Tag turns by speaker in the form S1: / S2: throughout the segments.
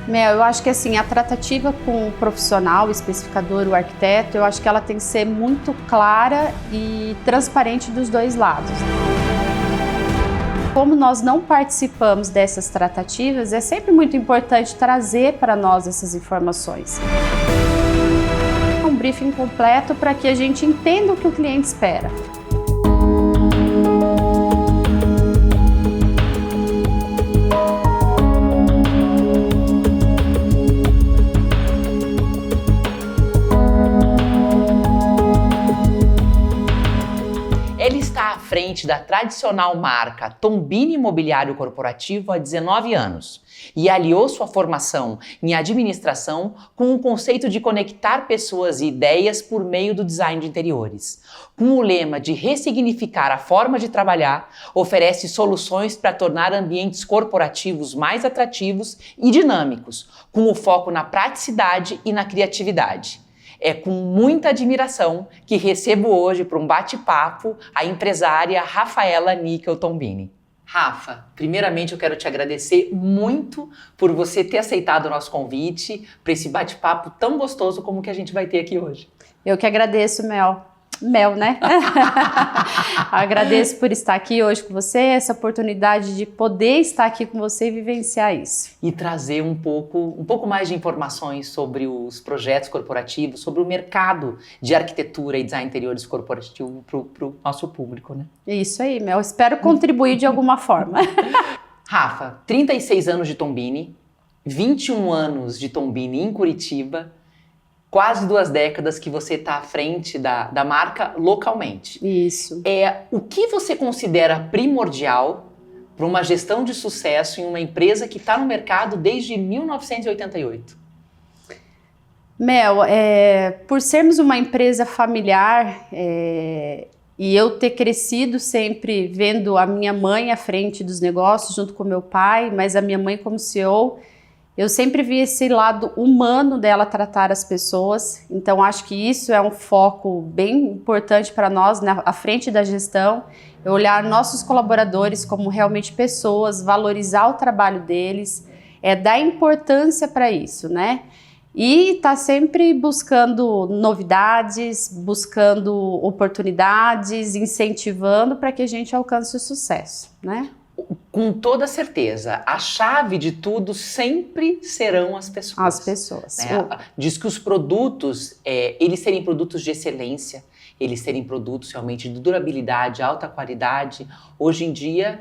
S1: Eu acho que assim, a tratativa com o profissional, o especificador, o arquiteto, eu acho que ela tem que ser muito clara e transparente dos dois lados. Como nós não participamos dessas tratativas, é sempre muito importante trazer para nós essas informações. Um briefing completo para que a gente entenda o que o cliente espera.
S2: À frente da tradicional marca Tombini Imobiliário Corporativo há 19 anos e aliou sua formação em administração com o conceito de conectar pessoas e ideias por meio do design de interiores. Com o lema de ressignificar a forma de trabalhar, oferece soluções para tornar ambientes corporativos mais atrativos e dinâmicos, com o foco na praticidade e na criatividade. É com muita admiração que recebo hoje para um bate-papo a empresária Rafaela Nickel Tombini. Rafa, primeiramente eu quero te agradecer muito por você ter aceitado o nosso convite para esse bate-papo tão gostoso como o que a gente vai ter aqui hoje.
S1: Eu que agradeço, Mel, né? Agradeço por estar aqui hoje com você, essa oportunidade de poder estar aqui com você e vivenciar isso.
S2: E trazer um pouco mais de informações sobre os projetos corporativos, sobre o mercado de arquitetura e design interiores corporativo para o nosso público, né?
S1: Isso aí, Mel. Espero contribuir de alguma forma.
S2: Rafa, 36 anos de Tombini, 21 anos de Tombini em Curitiba, quase 2 décadas que você está à frente da marca localmente.
S1: Isso.
S2: O que você considera primordial para uma gestão de sucesso em uma empresa que está no mercado desde 1988?
S1: Mel, por sermos uma empresa familiar e eu ter crescido sempre vendo a minha mãe à frente dos negócios junto com meu pai, mas a minha mãe como CEO, eu sempre vi esse lado humano dela tratar as pessoas, então acho que isso é um foco bem importante para nós à frente da gestão, é olhar nossos colaboradores como realmente pessoas, valorizar o trabalho deles, dar importância para isso, né? E tá sempre buscando novidades, buscando oportunidades, incentivando para que a gente alcance o sucesso, né?
S2: Com toda certeza, a chave de tudo sempre serão as pessoas.
S1: As pessoas.
S2: Né? Diz que os produtos, eles serem produtos de excelência, eles serem produtos realmente de durabilidade, alta qualidade, hoje em dia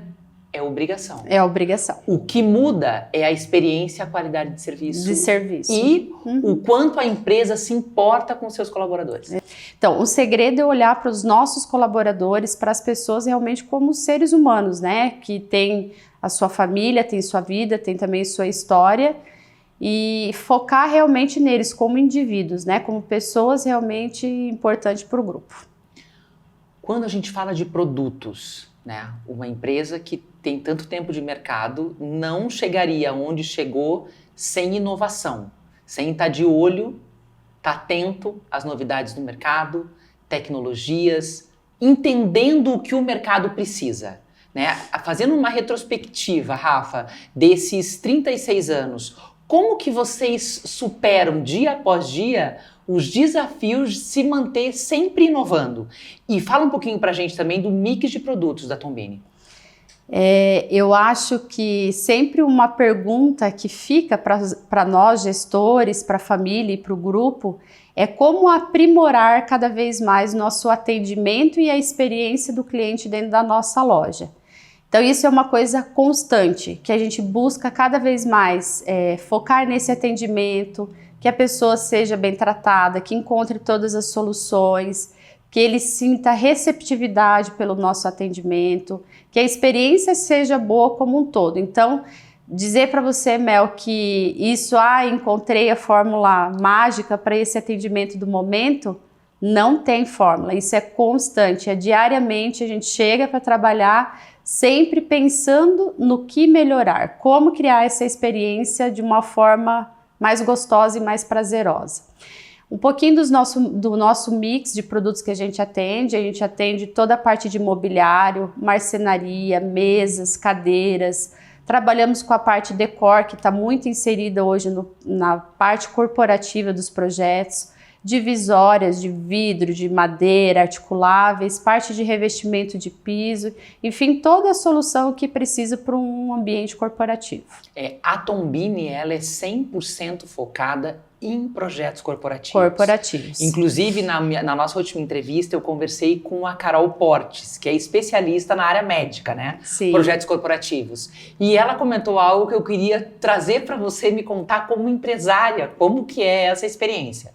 S2: é obrigação.
S1: É obrigação.
S2: O que muda é a experiência, a qualidade de serviço.
S1: De serviço.
S2: E o quanto a empresa se importa com seus colaboradores.
S1: Então, o segredo é olhar para os nossos colaboradores, para as pessoas realmente como seres humanos, né? Que tem a sua família, tem sua vida, tem também sua história e focar realmente neles como indivíduos, né? Como pessoas realmente importantes para o grupo.
S2: Quando a gente fala de produtos, né? Uma empresa que tem tanto tempo de mercado não chegaria onde chegou sem inovação, sem estar de olho, estar atento às novidades do mercado, tecnologias, entendendo o que o mercado precisa. Né? Fazendo uma retrospectiva, Rafa, desses 36 anos, como que vocês superam dia após dia os desafios de se manter sempre inovando? E fala um pouquinho pra gente também do mix de produtos da Tombini.
S1: Eu acho que sempre uma pergunta que fica para nós gestores, para a família e para o grupo é como aprimorar cada vez mais nosso atendimento e a experiência do cliente dentro da nossa loja. Então isso é uma coisa constante, que a gente busca cada vez mais focar nesse atendimento, que a pessoa seja bem tratada, que encontre todas as soluções, que ele sinta receptividade pelo nosso atendimento, que a experiência seja boa como um todo. Então, dizer para você, Mel, que isso, encontrei a fórmula mágica para esse atendimento do momento, não tem fórmula, isso é constante, diariamente a gente chega para trabalhar sempre pensando no que melhorar, como criar essa experiência de uma forma mais gostosa e mais prazerosa. Um pouquinho do nosso mix de produtos que a gente atende toda a parte de mobiliário, marcenaria, mesas, cadeiras, Trabalhamos com a parte decor, que está muito inserida hoje na parte corporativa dos projetos, divisórias de vidro, de madeira, articuláveis, parte de revestimento de piso, enfim, toda a solução que precisa para um ambiente corporativo.
S2: A Tombini, ela é 100% focada em projetos corporativos. Inclusive, na nossa última entrevista, eu conversei com a Carol Portes, que é especialista na área médica, né?
S1: Sim.
S2: Projetos corporativos. E ela comentou algo que eu queria trazer para você me contar como empresária, como que é essa experiência.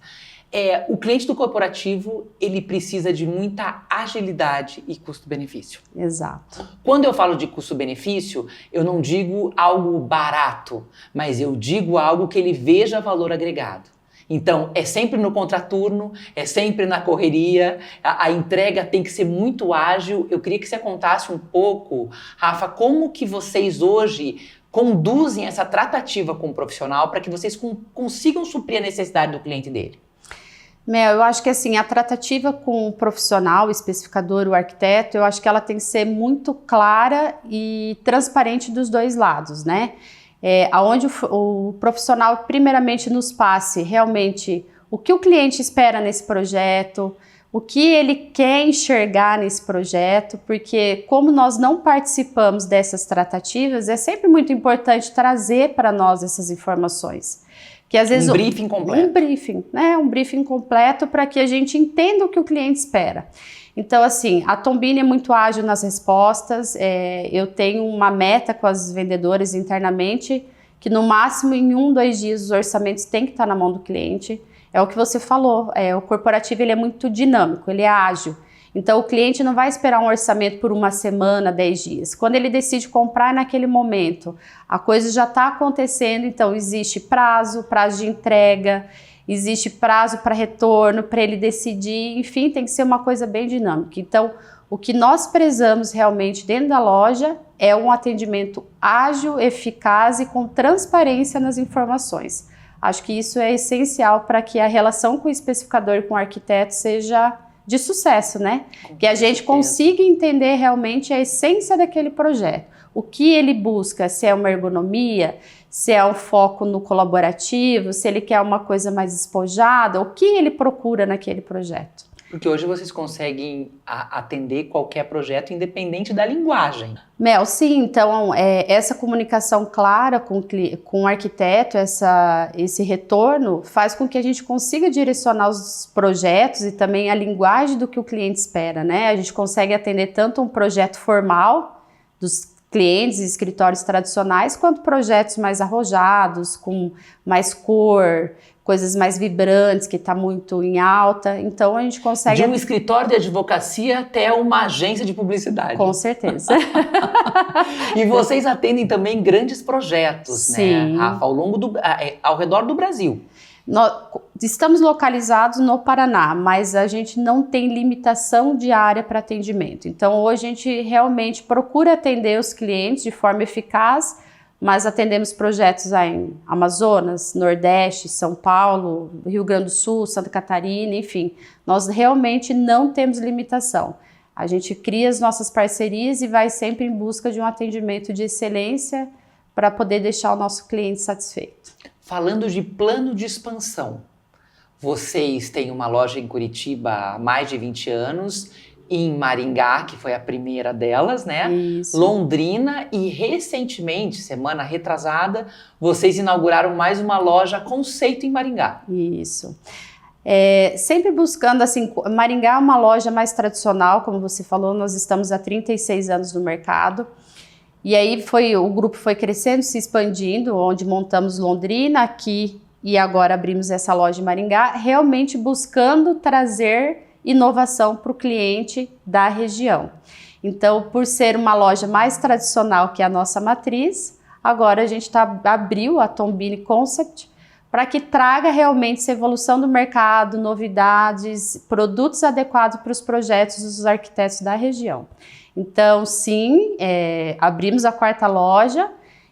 S2: O cliente do corporativo, ele precisa de muita agilidade e custo-benefício.
S1: Exato.
S2: Quando eu falo de custo-benefício, eu não digo algo barato, mas eu digo algo que ele veja valor agregado. Então, é sempre no contraturno, é sempre na correria, a entrega tem que ser muito ágil. Eu queria que você contasse um pouco, Rafa, como que vocês hoje conduzem essa tratativa com o profissional para que vocês consigam suprir a necessidade do cliente dele.
S1: Mel, eu acho que assim, a tratativa com o profissional, o especificador, o arquiteto, eu acho que ela tem que ser muito clara e transparente dos dois lados, né? Onde o profissional primeiramente nos passe realmente o que o cliente espera nesse projeto, o que ele quer enxergar nesse projeto, porque como nós não participamos dessas tratativas, é sempre muito importante trazer para nós essas informações. Que às vezes
S2: briefing completo.
S1: Um briefing completo para que a gente entenda o que o cliente espera. Então, assim, a Tombini é muito ágil nas respostas, eu tenho uma meta com as vendedoras internamente, que no máximo em 1-2 dias os orçamentos têm que estar na mão do cliente. É o que você falou, o corporativo ele é muito dinâmico, ele é ágil. Então, o cliente não vai esperar um orçamento por 1 semana, 10 dias. Quando ele decide comprar naquele momento, a coisa já está acontecendo, então existe prazo de entrega, existe prazo para retorno, para ele decidir, enfim, tem que ser uma coisa bem dinâmica. Então, o que nós prezamos realmente dentro da loja é um atendimento ágil, eficaz e com transparência nas informações. Acho que isso é essencial para que a relação com o especificador e com o arquiteto seja de sucesso, né? Que a gente consiga entender realmente a essência daquele projeto. O que ele busca, se é uma ergonomia, se é um foco no colaborativo, se ele quer uma coisa mais despojada, o que ele procura naquele projeto.
S2: Porque hoje vocês conseguem atender qualquer projeto independente da linguagem.
S1: Mel, sim, então essa comunicação clara com o arquiteto, esse retorno faz com que a gente consiga direcionar os projetos e também a linguagem do que o cliente espera, né? A gente consegue atender tanto um projeto formal dos clientes e escritórios tradicionais, quanto projetos mais arrojados, com mais cor, coisas mais vibrantes, que está muito em alta. Então, a gente consegue...
S2: De um escritório de advocacia até uma agência de publicidade.
S1: Com certeza.
S2: E vocês atendem também grandes projetos,
S1: sim,
S2: né, Rafa, ao redor do Brasil.
S1: Nós estamos localizados no Paraná, mas a gente não tem limitação de área para atendimento. Então, hoje a gente realmente procura atender os clientes de forma eficaz, mas atendemos projetos em Amazonas, Nordeste, São Paulo, Rio Grande do Sul, Santa Catarina, enfim. Nós realmente não temos limitação. A gente cria as nossas parcerias e vai sempre em busca de um atendimento de excelência para poder deixar o nosso cliente satisfeito.
S2: Falando de plano de expansão, vocês têm uma loja em Curitiba há mais de 20 anos, em Maringá, que foi a primeira delas, né?
S1: Isso.
S2: Londrina e recentemente, semana retrasada, vocês inauguraram mais uma loja conceito em Maringá.
S1: Isso. Sempre buscando, assim, Maringá é uma loja mais tradicional, como você falou, nós estamos há 36 anos no mercado. E aí o grupo foi crescendo, se expandindo, onde montamos Londrina aqui e agora abrimos essa loja em Maringá, realmente buscando trazer inovação para o cliente da região. Então, por ser uma loja mais tradicional que a nossa matriz, agora a gente abriu a Tombini Concept para que traga realmente essa evolução do mercado, novidades, produtos adequados para os projetos dos arquitetos da região. Então, sim, abrimos a 4ª loja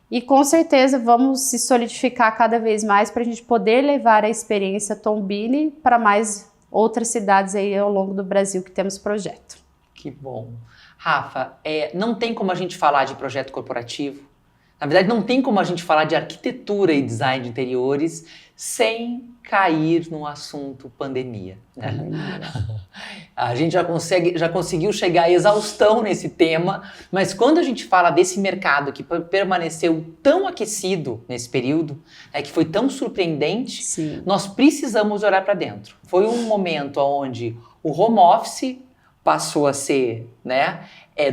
S1: e com certeza vamos se solidificar cada vez mais para a gente poder levar a experiência Tombini para mais outras cidades aí ao longo do Brasil que temos projeto.
S2: Que bom. Rafa, não tem como a gente falar de projeto corporativo. Na verdade, não tem como a gente falar de arquitetura e design de interiores sem cair no assunto pandemia, né? A gente já conseguiu chegar à exaustão nesse tema, mas quando a gente fala desse mercado que permaneceu tão aquecido nesse período, que foi tão surpreendente,
S1: sim,
S2: nós precisamos olhar para dentro. Foi um momento onde o home office passou a ser, né,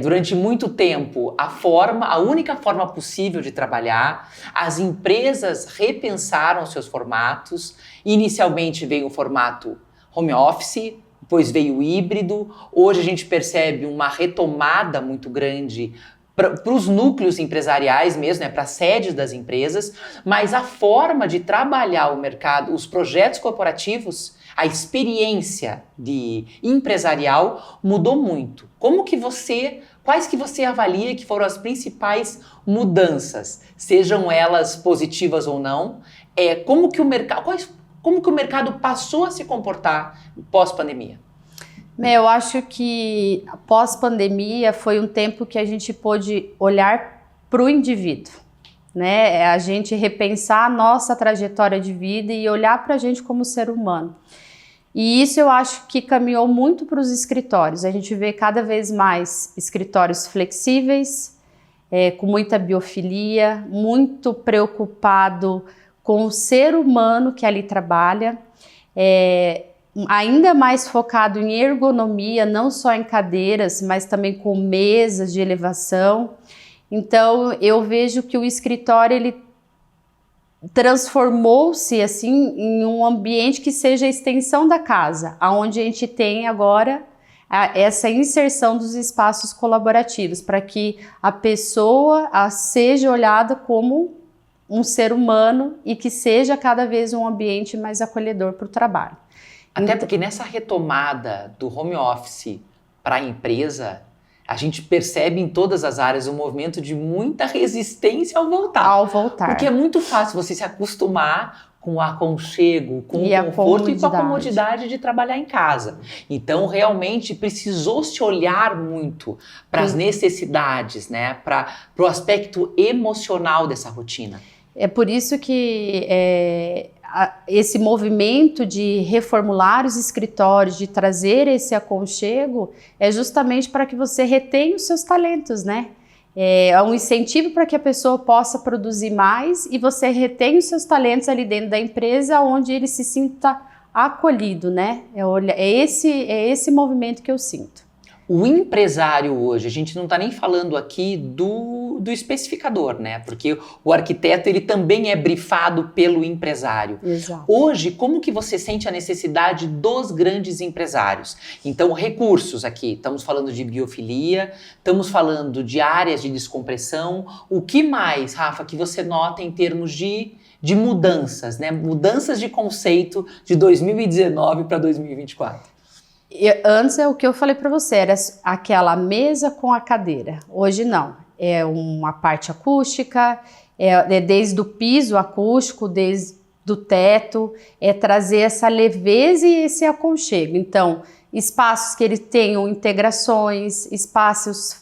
S2: durante muito tempo a única forma possível de trabalhar. As empresas repensaram seus formatos. Inicialmente veio o formato home office, depois veio o híbrido. Hoje a gente percebe uma retomada muito grande para os núcleos empresariais mesmo, para as sedes das empresas, mas a forma de trabalhar o mercado, os projetos corporativos, a experiência de empresarial mudou muito. Quais que você avalia que foram as principais mudanças, sejam elas positivas ou não? Como que o mercado passou a se comportar pós-pandemia?
S1: Eu acho que pós-pandemia foi um tempo que a gente pôde olhar para o indivíduo, né? A gente repensar a nossa trajetória de vida e olhar para a gente como ser humano. E isso eu acho que caminhou muito para os escritórios. A gente vê cada vez mais escritórios flexíveis, com muita biofilia, muito preocupado com o ser humano que ali trabalha, ainda mais focado em ergonomia, não só em cadeiras, mas também com mesas de elevação. Então, eu vejo que o escritório, ele transformou-se, assim, em um ambiente que seja a extensão da casa, onde a gente tem agora essa inserção dos espaços colaborativos, para que a pessoa seja olhada como um ser humano e que seja cada vez um ambiente mais acolhedor para o trabalho.
S2: Até porque nessa retomada do home office para a empresa, a gente percebe em todas as áreas um movimento de muita resistência ao voltar. Porque é muito fácil você se acostumar com o aconchego, com o conforto e com a comodidade de trabalhar em casa. Então, realmente, precisou se olhar muito para as necessidades, né? Para o aspecto emocional dessa rotina.
S1: É por isso que esse movimento de reformular os escritórios, de trazer esse aconchego, é justamente para que você retenha os seus talentos, né? É um incentivo para que a pessoa possa produzir mais e você retenha os seus talentos ali dentro da empresa, onde ele se sinta acolhido, né? É esse movimento que eu sinto.
S2: O empresário hoje, a gente não está nem falando aqui do especificador, né? Porque o arquiteto, ele também é brifado pelo empresário.
S1: Exato.
S2: Hoje, como que você sente a necessidade dos grandes empresários? Então, recursos aqui, estamos falando de biofilia, estamos falando de áreas de descompressão. O que mais, Rafa, que você nota em termos de mudanças, né? Mudanças de conceito de 2019 para 2024?
S1: Antes é o que eu falei para você, era aquela mesa com a cadeira. Hoje não, é uma parte acústica, desde o piso acústico, desde o teto, trazer essa leveza e esse aconchego. Então, espaços que eles tenham integrações, espaços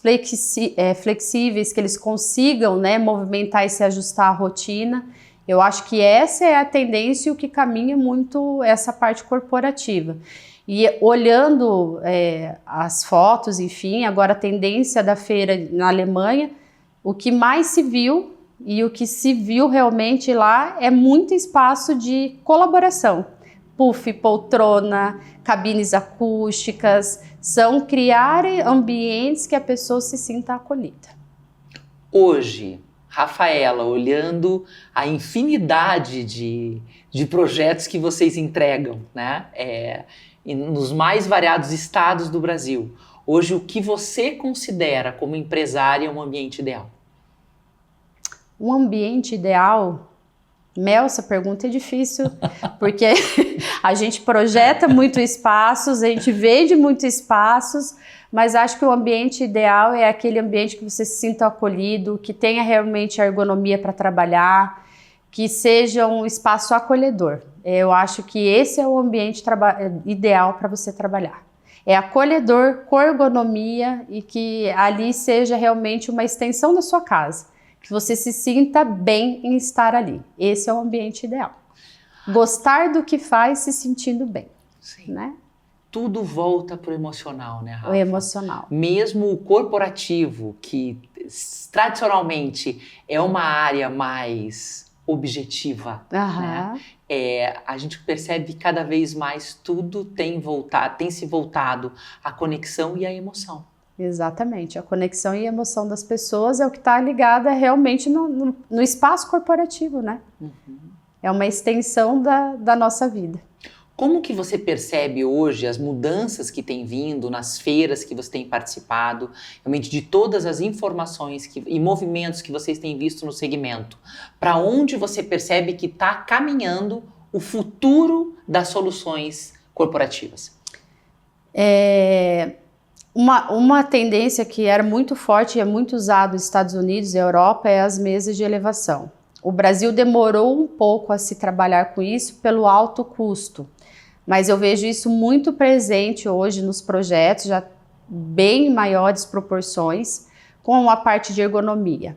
S1: flexíveis, que eles consigam, né, movimentar e se ajustar à rotina. Eu acho que essa é a tendência e o que caminha muito essa parte corporativa. E olhando as fotos, enfim, agora a tendência da feira na Alemanha, o que mais se viu e o que se viu realmente lá é muito espaço de colaboração. Puff, poltrona, cabines acústicas, são criar ambientes que a pessoa se sinta acolhida.
S2: Hoje, Rafaela, olhando a infinidade de projetos que vocês entregam, né? Nos mais variados estados do Brasil. Hoje, o que você considera como empresária um ambiente ideal?
S1: Um ambiente ideal? Essa pergunta é difícil, porque a gente projeta muitos espaços, a gente vende muitos espaços, mas acho que o ambiente ideal é aquele ambiente que você se sinta acolhido, que tenha realmente ergonomia para trabalhar, que seja um espaço acolhedor. Eu acho que esse é o ambiente ideal para você trabalhar. É acolhedor, com ergonomia e que ali seja realmente uma extensão da sua casa. que você se sinta bem em estar ali. Esse é o ambiente ideal. Gostar do que faz se sentindo bem.
S2: Sim.
S1: Né?
S2: Tudo volta pro emocional, né, Rafa?
S1: O emocional.
S2: Mesmo o corporativo, que tradicionalmente é uma área mais objetiva, né? A gente percebe que cada vez mais tudo tem se voltado à conexão e à emoção.
S1: Exatamente, a conexão e a emoção das pessoas é o que está ligado realmente no espaço corporativo, né?
S2: Uhum.
S1: É uma extensão da nossa vida.
S2: Como que você percebe hoje as mudanças que têm vindo nas feiras que você tem participado, realmente de todas as informações e movimentos que vocês têm visto no segmento? Para onde você percebe que está caminhando o futuro das soluções corporativas?
S1: Uma tendência que era muito forte e é muito usada nos Estados Unidos e Europa é as mesas de elevação. O Brasil demorou um pouco a se trabalhar com isso pelo alto custo. Mas eu vejo isso muito presente hoje nos projetos, já bem maiores proporções, com a parte de ergonomia.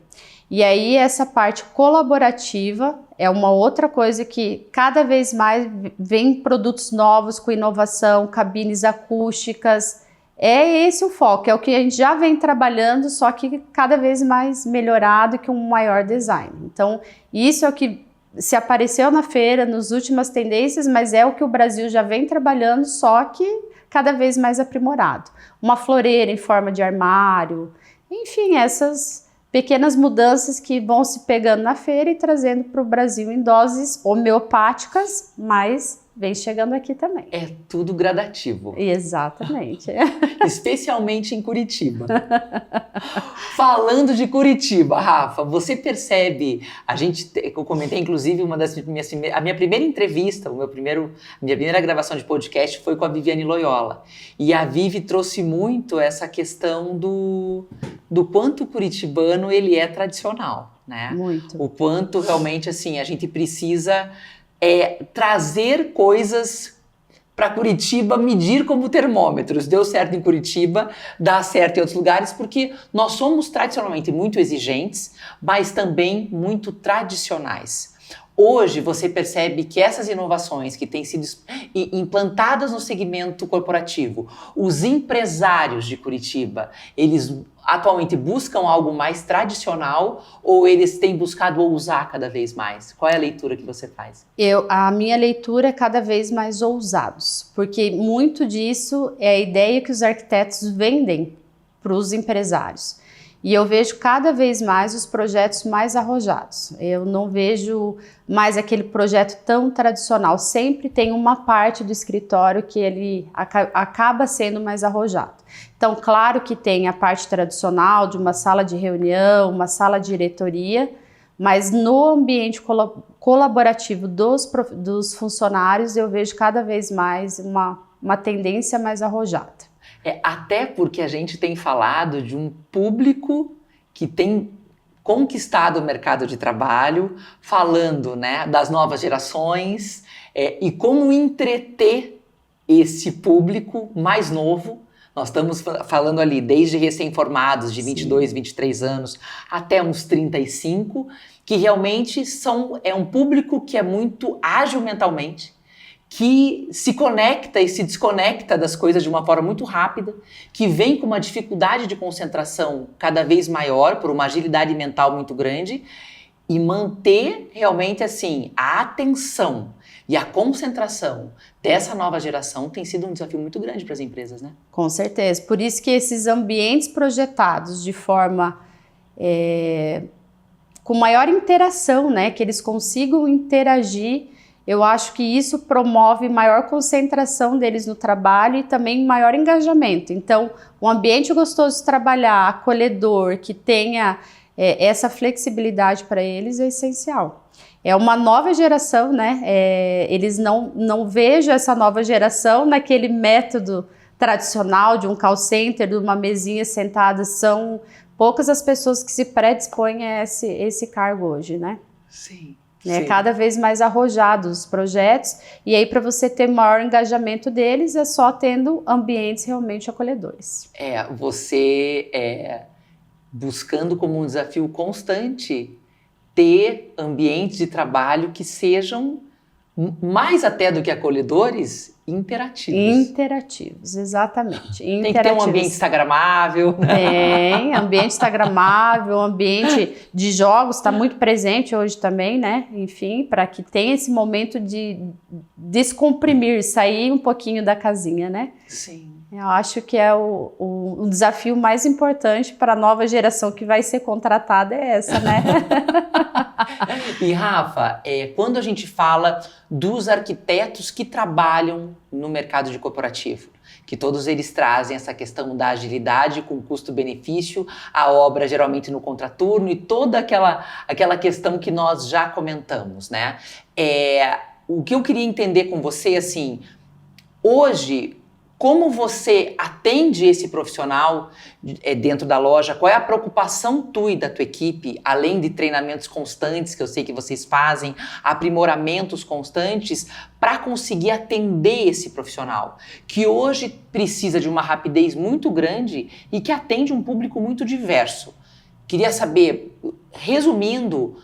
S1: E aí essa parte colaborativa é uma outra coisa que cada vez mais vem produtos novos com inovação, cabines acústicas. É esse o foco, é o que a gente já vem trabalhando, só que cada vez mais melhorado e com um maior design. Então isso é o que se apareceu na feira, nas últimas tendências, mas é o que o Brasil já vem trabalhando, só que cada vez mais aprimorado. Uma floreira em forma de armário, enfim, essas pequenas mudanças que vão se pegando na feira e trazendo para o Brasil em doses homeopáticas, mas vem chegando aqui também.
S2: É tudo gradativo.
S1: Exatamente.
S2: Especialmente em Curitiba. Falando de Curitiba, Rafa, você percebe, eu comentei inclusive a minha primeira entrevista, minha primeira gravação de podcast foi com a Viviane Loyola. E a Vivi trouxe muito essa questão do quanto o curitibano ele é tradicional, né?
S1: Muito.
S2: O quanto realmente assim, a gente precisa trazer coisas para Curitiba, medir como termômetros. Deu certo em Curitiba, dá certo em outros lugares, porque nós somos tradicionalmente muito exigentes, mas também muito tradicionais. Hoje você percebe que essas inovações que têm sido implantadas no segmento corporativo, os empresários de Curitiba, eles atualmente buscam algo mais tradicional ou eles têm buscado ousar cada vez mais? Qual é a leitura que você faz?
S1: A minha leitura é cada vez mais ousados, porque muito disso é a ideia que os arquitetos vendem para os empresários. E eu vejo cada vez mais os projetos mais arrojados. Eu não vejo mais aquele projeto tão tradicional. Sempre tem uma parte do escritório que ele acaba sendo mais arrojado. Então, claro que tem a parte tradicional de uma sala de reunião, uma sala de diretoria, mas no ambiente colaborativo dos funcionários, eu vejo cada vez mais uma tendência mais arrojada.
S2: Até porque a gente tem falado de um público que tem conquistado o mercado de trabalho, falando, né, das novas gerações e como entreter esse público mais novo. Nós estamos falando ali desde recém-formados de 22, 23 anos até uns 35, que realmente é um público que é muito ágil mentalmente, que se conecta e se desconecta das coisas de uma forma muito rápida, que vem com uma dificuldade de concentração cada vez maior, por uma agilidade mental muito grande, e manter realmente assim a atenção e a concentração dessa nova geração tem sido um desafio muito grande para as empresas, né?
S1: Com certeza. Por isso que esses ambientes projetados de forma com maior interação, né, que eles consigam interagir, eu acho que isso promove maior concentração deles no trabalho e também maior engajamento. Então, um ambiente gostoso de trabalhar, acolhedor, que tenha essa flexibilidade para eles é essencial. É uma nova geração, né? Eles não vejam essa nova geração naquele método tradicional de um call center, de uma mesinha sentada. São poucas as pessoas que se predispõem a esse cargo hoje, né?
S2: Sim.
S1: Cada vez mais arrojados os projetos, e aí para você ter maior engajamento deles é só tendo ambientes realmente acolhedores.
S2: Você buscando como um desafio constante ter ambientes de trabalho que sejam, mais até do que acolhedores, interativos.
S1: Interativos, exatamente.
S2: Tem que ter um ambiente instagramável.
S1: Tem, ambiente instagramável, ambiente de jogos está muito presente hoje também, né? Enfim, para que tenha esse momento de descomprimir, sair um pouquinho da casinha, né?
S2: Sim.
S1: Eu acho que é o desafio mais importante para a nova geração que vai ser contratada é essa, né?
S2: E Rafa, quando a gente fala dos arquitetos que trabalham no mercado de corporativo, que todos eles trazem essa questão da agilidade com custo-benefício, a obra geralmente no contraturno e toda aquela questão que nós já comentamos, né? O que eu queria entender com você, assim, hoje, como você atende esse profissional dentro da loja? Qual é a preocupação tua e da tua equipe, além de treinamentos constantes, que eu sei que vocês fazem, aprimoramentos constantes, para conseguir atender esse profissional, que hoje precisa de uma rapidez muito grande e que atende um público muito diverso? Queria saber, resumindo,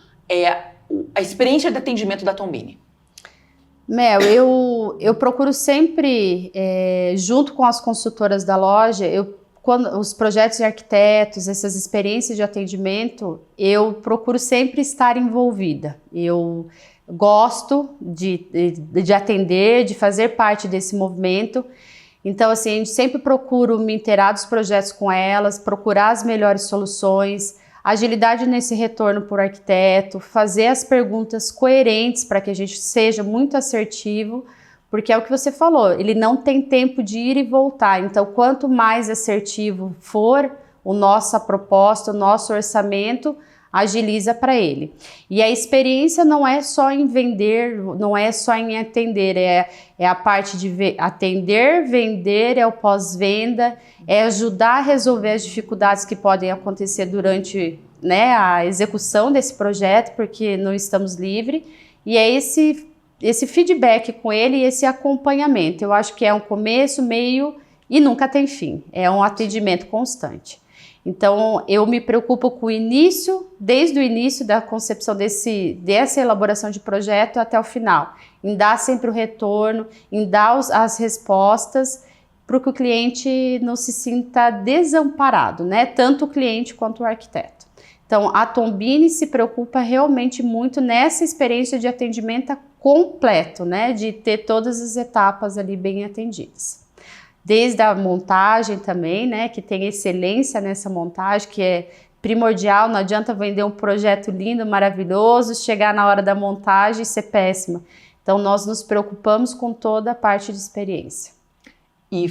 S2: a experiência de atendimento da Tombini.
S1: Mel, eu procuro sempre, junto com as consultoras da loja, quando os projetos de arquitetos, essas experiências de atendimento, eu procuro sempre estar envolvida. Eu gosto de atender, de fazer parte desse movimento. Então, assim, a gente sempre procuro me inteirar dos projetos com elas, procurar as melhores soluções, agilidade nesse retorno por arquiteto, fazer as perguntas coerentes para que a gente seja muito assertivo, porque é o que você falou, ele não tem tempo de ir e voltar. Então, quanto mais assertivo for a nossa proposta, o nosso orçamento, agiliza para ele. E a experiência não é só em vender, não é só em atender, é a parte de atender, vender, é o pós-venda, é ajudar a resolver as dificuldades que podem acontecer durante, né, a execução desse projeto, porque não estamos livres, e é esse feedback com ele e esse acompanhamento. Eu acho que é um começo, meio e nunca tem fim, é um atendimento constante. Então, eu me preocupo com o início, desde o início da concepção dessa elaboração de projeto até o final, em dar sempre o retorno, em dar as respostas, para que o cliente não se sinta desamparado, né? Tanto o cliente quanto o arquiteto. Então, a Tombini se preocupa realmente muito nessa experiência de atendimento completo, né? De ter todas as etapas ali bem atendidas. Desde a montagem também, né, que tem excelência nessa montagem, que é primordial, não adianta vender um projeto lindo, maravilhoso, chegar na hora da montagem e ser péssima. Então, nós nos preocupamos com toda a parte de experiência.
S2: E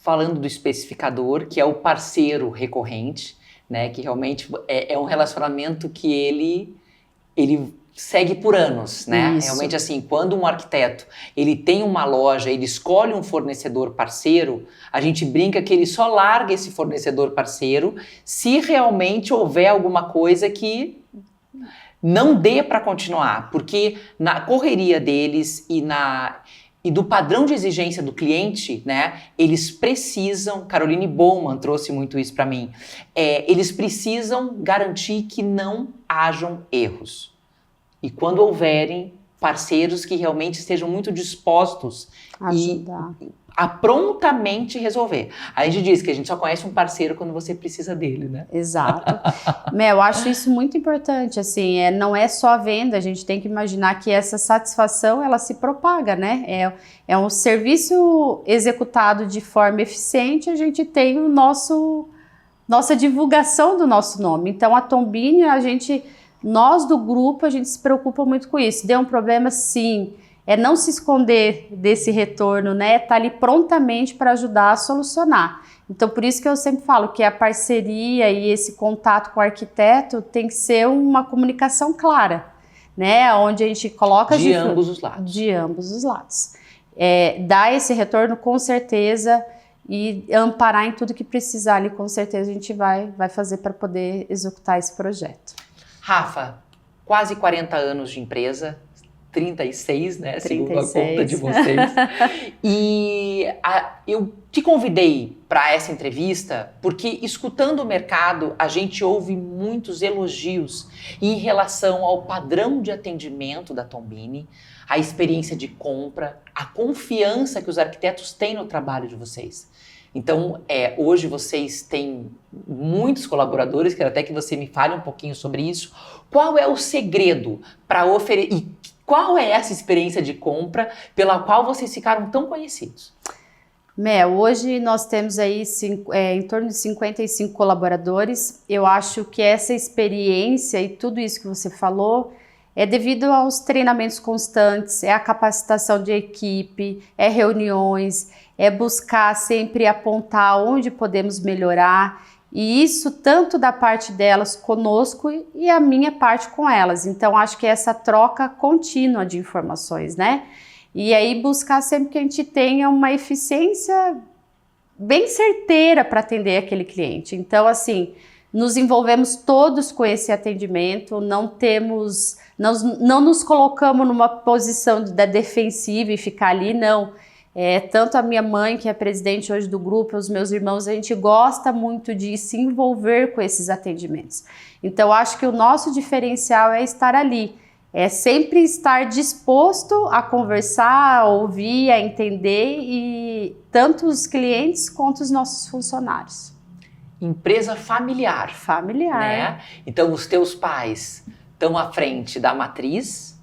S2: falando do especificador, que é o parceiro recorrente, né, que realmente é um relacionamento que ele segue por anos, né?
S1: Isso.
S2: Realmente assim, quando um arquiteto, ele tem uma loja, ele escolhe um fornecedor parceiro, a gente brinca que ele só larga esse fornecedor parceiro se realmente houver alguma coisa que não dê para continuar, porque na correria deles e do padrão de exigência do cliente, né, eles precisam, Caroline Bowman trouxe muito isso para mim, eles precisam garantir que não hajam erros. E quando houverem, parceiros que realmente estejam muito dispostos a prontamente resolver. A gente diz que a gente só conhece um parceiro quando você precisa dele, né?
S1: Exato. Eu acho isso muito importante, assim, não é só a venda, a gente tem que imaginar que essa satisfação, ela se propaga, né? É um serviço executado de forma eficiente, a gente tem nossa divulgação do nosso nome. Então, a Tombini, nós do grupo, a gente se preocupa muito com isso. Deu um problema? Sim. Não se esconder desse retorno, né? Tá ali prontamente para ajudar a solucionar. Então, por isso que eu sempre falo que a parceria e esse contato com o arquiteto tem que ser uma comunicação clara, né? Onde a gente coloca...
S2: De ambos os lados.
S1: De ambos os lados. Dar esse retorno com certeza e amparar em tudo que precisar ali, com certeza a gente vai fazer para poder executar esse projeto.
S2: Rafa, quase 40 anos de empresa, 36, né?
S1: 36.
S2: Segundo a conta de vocês. Eu te convidei para essa entrevista porque, escutando o mercado, a gente ouve muitos elogios em relação ao padrão de atendimento da Tombini, a experiência de compra, a confiança que os arquitetos têm no trabalho de vocês. Então, hoje vocês têm muitos colaboradores, quero até que você me fale um pouquinho sobre isso. Qual é o segredo para oferecer, e qual é essa experiência de compra pela qual vocês ficaram tão conhecidos?
S1: Mel, hoje nós temos aí em torno de 55 colaboradores. Eu acho que essa experiência e tudo isso que você falou é devido aos treinamentos constantes, é a capacitação de equipe, é reuniões, é buscar sempre apontar onde podemos melhorar, e isso tanto da parte delas conosco e a minha parte com elas. Então acho que é essa troca contínua de informações, né? E aí buscar sempre que a gente tenha uma eficiência bem certeira para atender aquele cliente. Então assim, nos envolvemos todos com esse atendimento, não nos colocamos numa posição da defensiva e ficar ali, não. Tanto a minha mãe, que é presidente hoje do grupo, os meus irmãos, a gente gosta muito de se envolver com esses atendimentos. Então, acho que o nosso diferencial é estar ali, é sempre estar disposto a conversar, a ouvir, a entender, e tanto os clientes quanto os nossos funcionários.
S2: Empresa familiar.
S1: Familiar.
S2: Né? Então, os teus pais estão à frente da matriz,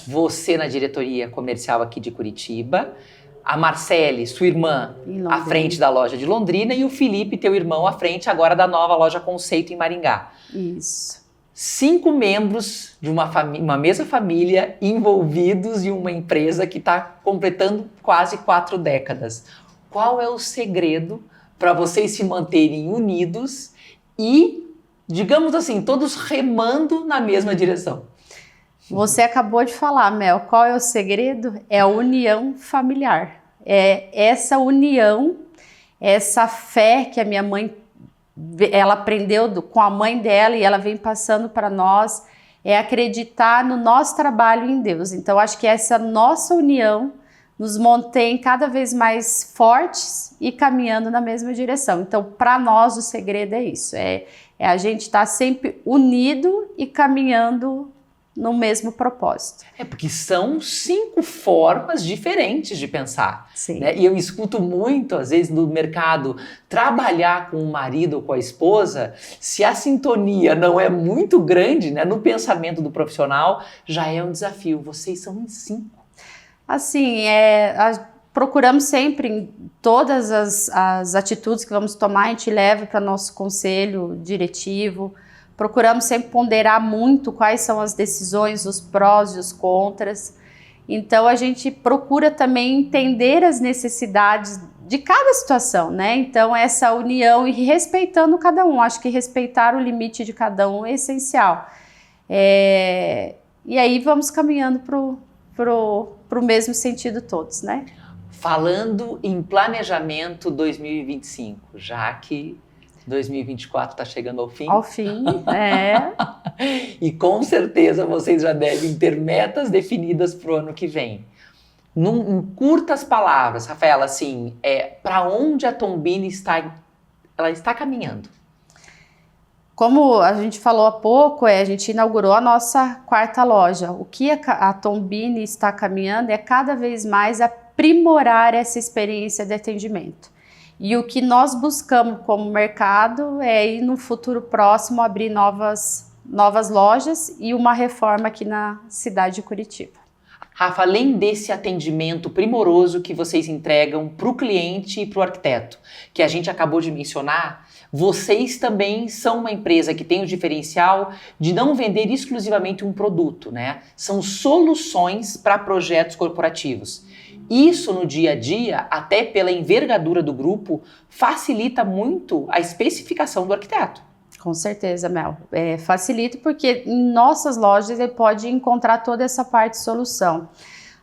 S2: você na diretoria comercial aqui de Curitiba, a Marcele, sua irmã, à frente da loja de Londrina, e o Felipe, teu irmão, à frente agora da nova loja Conceito em Maringá.
S1: Isso.
S2: 5 membros de uma mesma família envolvidos em uma empresa que está completando quase 4 décadas. Qual é o segredo para vocês se manterem unidos e, digamos assim, todos remando na mesma direção?
S1: Você acabou de falar, Mel, qual é o segredo? É a união familiar. É essa união, essa fé que a minha mãe, ela aprendeu com a mãe dela e ela vem passando para nós, é acreditar no nosso trabalho em Deus. Então, acho que essa nossa união nos mantém cada vez mais fortes e caminhando na mesma direção. Então, para nós, o segredo é isso, é a gente estar sempre unido e caminhando no mesmo propósito.
S2: Porque são 5 formas diferentes de pensar.
S1: Sim.
S2: Né? E eu escuto muito, às vezes, no mercado, trabalhar com o marido ou com a esposa, se a sintonia não é muito grande, né, no pensamento do profissional, já é um desafio. Vocês são em 5.
S1: Assim, procuramos sempre, em todas as atitudes que vamos tomar, a gente leva para nosso conselho diretivo. Procuramos sempre ponderar muito quais são as decisões, os prós e os contras. Então, a gente procura também entender as necessidades de cada situação, né? Então, essa união e respeitando cada um. Acho que respeitar o limite de cada um é essencial. E aí, vamos caminhando pro mesmo sentido todos, né?
S2: Falando em planejamento 2025, já que 2024 está chegando ao fim.
S1: Ao fim,
S2: E com certeza vocês já devem ter metas definidas para o ano que vem. Em curtas palavras, Rafaela, assim, para onde a Tombini ela está caminhando?
S1: Como a gente falou há pouco, a gente inaugurou a nossa 4ª loja. O que a Tombini está caminhando é cada vez mais aprimorar essa experiência de atendimento. E o que nós buscamos como mercado é ir no futuro próximo abrir novas lojas e uma reforma aqui na cidade de Curitiba.
S2: Rafa, além desse atendimento primoroso que vocês entregam para o cliente e para o arquiteto, que a gente acabou de mencionar, vocês também são uma empresa que tem o diferencial de não vender exclusivamente um produto, né? São soluções para projetos corporativos. Isso no dia a dia, até pela envergadura do grupo, facilita muito a especificação do arquiteto.
S1: Com certeza, Mel. Facilita porque em nossas lojas ele pode encontrar toda essa parte de solução.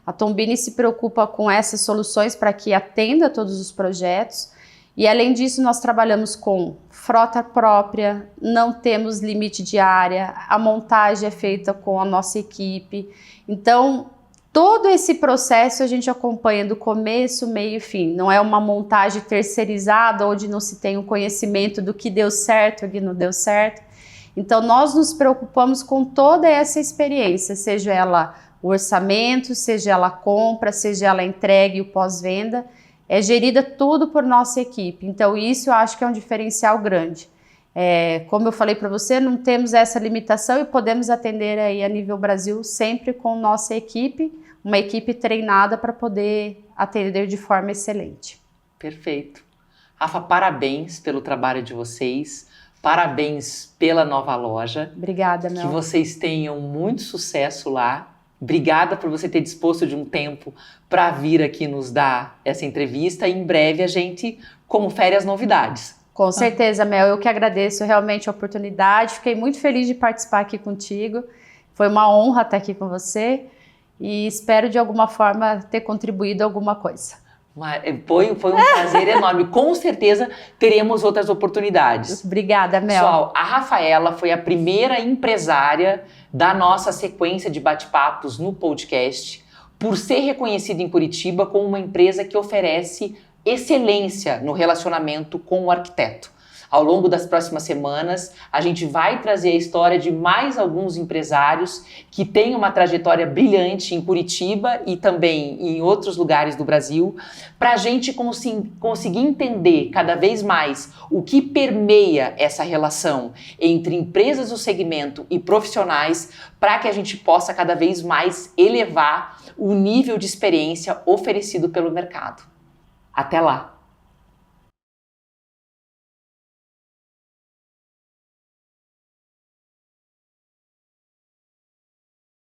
S1: A Tombini se preocupa com essas soluções para que atenda todos os projetos. E além disso, nós trabalhamos com frota própria, não temos limite de área, a montagem é feita com a nossa equipe. Então, Todo esse processo a gente acompanha do começo, meio e fim. Não é uma montagem terceirizada, onde não se tem o conhecimento do que deu certo, o que não deu certo. Então, nós nos preocupamos com toda essa experiência, seja ela o orçamento, seja ela a compra, seja ela a entrega e o pós-venda. É gerida tudo por nossa equipe. Então, isso eu acho que é um diferencial grande. Como eu falei para você, não temos essa limitação e podemos atender aí a nível Brasil sempre com nossa equipe, uma equipe treinada para poder atender de forma excelente.
S2: Perfeito. Rafa, parabéns pelo trabalho de vocês, parabéns pela nova loja.
S1: Obrigada, Mel.
S2: Que vocês tenham muito sucesso lá. Obrigada por você ter disposto de um tempo para vir aqui nos dar essa entrevista e em breve a gente confere as novidades.
S1: Com certeza, Mel. Eu que agradeço realmente a oportunidade. Fiquei muito feliz de participar aqui contigo. Foi uma honra estar aqui com você e espero de alguma forma ter contribuído alguma coisa.
S2: Foi um prazer enorme. Com certeza teremos outras oportunidades.
S1: Obrigada, Mel.
S2: Pessoal, a Rafaela foi a primeira empresária da nossa sequência de bate-papos no podcast, por ser reconhecida em Curitiba como uma empresa que oferece excelência no relacionamento com o arquiteto. Ao longo das próximas semanas, a gente vai trazer a história de mais alguns empresários que têm uma trajetória brilhante em Curitiba e também em outros lugares do Brasil, para a gente conseguir entender cada vez mais o que permeia essa relação entre empresas do segmento e profissionais, para que a gente possa cada vez mais elevar o nível de experiência oferecido pelo mercado. Até lá!